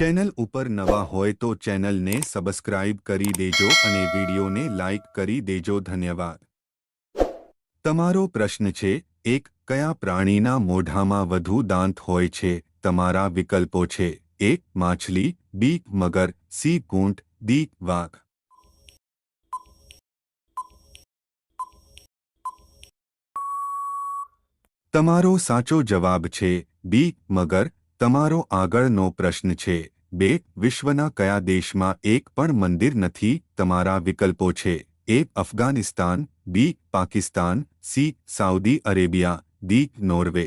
Channel ઉપર નવા હોય તો ચેનલને સબસ્ક્રાઇબ કરી દેજો અને વિડીયોને લાઇક કરી દેજો. ધન્યવાદ. તમારો પ્રશ્ન છે, એક કયા પ્રાણીના મોઢામાં વધુ દાંત હોય છે? તમારા વિકલ્પો છે: એ માછલી, બી મગર, સી ઊંટ, ડી વાઘ. તમારો સાચો જવાબ છે બી મગર. તમારો આગળનો પ્રશ્ન છે, બે વિશ્વના કયા દેશમાં એક પણ મંદિર નથી? તમારા વિકલ્પો છે: A Afghanistan, B Pakistan, C Saudi Arabia, D Norway.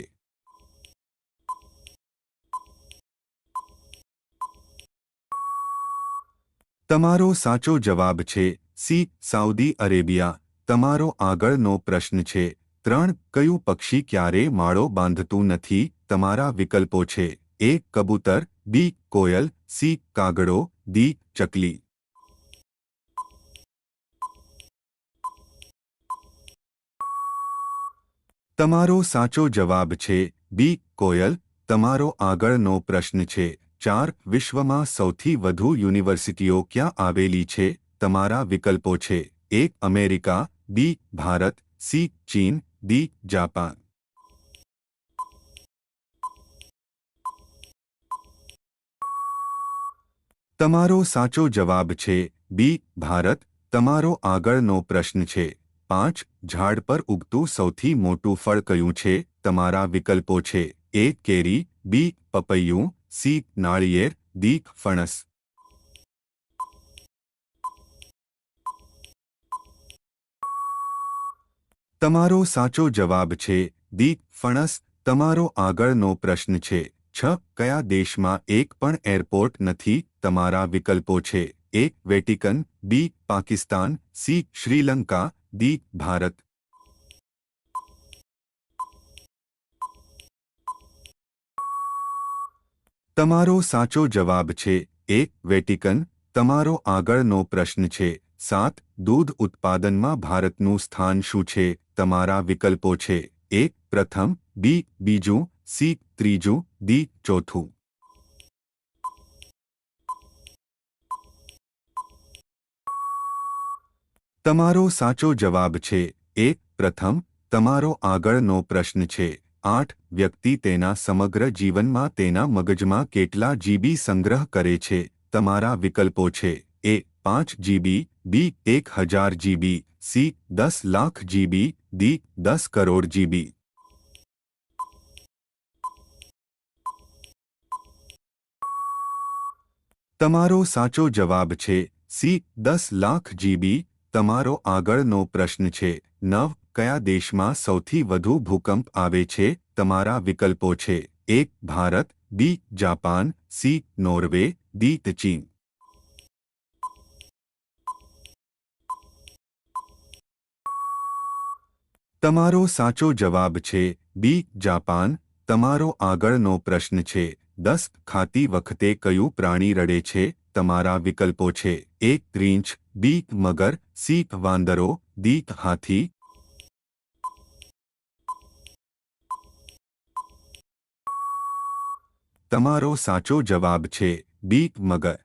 તમારો સાચો જવાબ છે સી સાઉદી અરેબિયા. તમારો આગળનો પ્રશ્ન છે, ત્રણ કયું પક્ષી ક્યારે માળો બાંધતું નથી? તમારા વિકલ્પો છે: એ કબૂતર, બી કોયલ, સી કાગડો, ડી ચકલી. તમારો સાચો જવાબ છે બી કોયલ. તમારો આગળનો પ્રશ્ન છે, ચાર વિશ્વમાં સૌથી વધુ યુનિવર્સિટીઓ ક્યાં આવેલી છે? તમારા વિકલ્પો છે: એ અમેરિકા, બી ભારત, સી ચીન, ડી જાપાન. તમારો સાચો જવાબ છે બી ભારત. તમારો આગળનો પ્રશ્ન છે, પાંચ ઝાડ પર ઉગતું સૌથી મોટું ફળ કયું છે? તમારા વિકલ્પો છે: એ કેરી, બી પપૈયું, સી નાળિયેર, ડી ફણસ. તમારો સાચો જવાબ છે ડી ફણસ. તમારો આગળનો પ્રશ્ન છે, છ કયા દેશમાં એક પણ એરપોર્ટ નથી? તમારા વિકલ્પો છે: એ વેટિકન, બી પાકિસ્તાન, સી શ્રીલંકા, ડી ભારત. તમારો સાચો જવાબ છે એ વેટિકન. તમારો આગળનો પ્રશ્ન છે, સાત દૂધ ઉત્પાદનમાં ભારતનું સ્થાન શું છે? તમારા વિકલ્પો છે: એ પ્રથમ, બી બીજું, સી ત્રીજું, ડી ચોથું. તમારો સાચો જવાબ છે એ પ્રથમ. તમારો આગળનો પ્રશ્ન છે, આઠ વ્યક્તિ તેના સમગ્ર જીવનમાં તેના મગજમાં કેટલા જીબી સંગ્રહ કરે છે? તમારા વિકલ્પો છે: એ 5 જીબી, બી 1000 GB, C 10 lakh GB, D 10 crore GB. તમારો સાચો જવાબ છે સી 10 લાખ જીબી. તમારો આગળનો પ્રશ્ન છે, નવ કયા દેશમાં સૌથી વધુ ભૂકંપ આવે છે? તમારા વિકલ્પો છે: A Bharat, B Japan, C Norway, D ચીન. તમારો સાચો જવાબ છે બી જાપાન. તમારો આગળનો પ્રશ્ન છે, 10 ખાતી વખતે કયું પ્રાણી રડે છે? તમારા વિકલ્પો છે: એ રીંછ, બી મગર, સી વાંદરો, ડી હાથી. તમારો સાચો જવાબ છે બી મગર.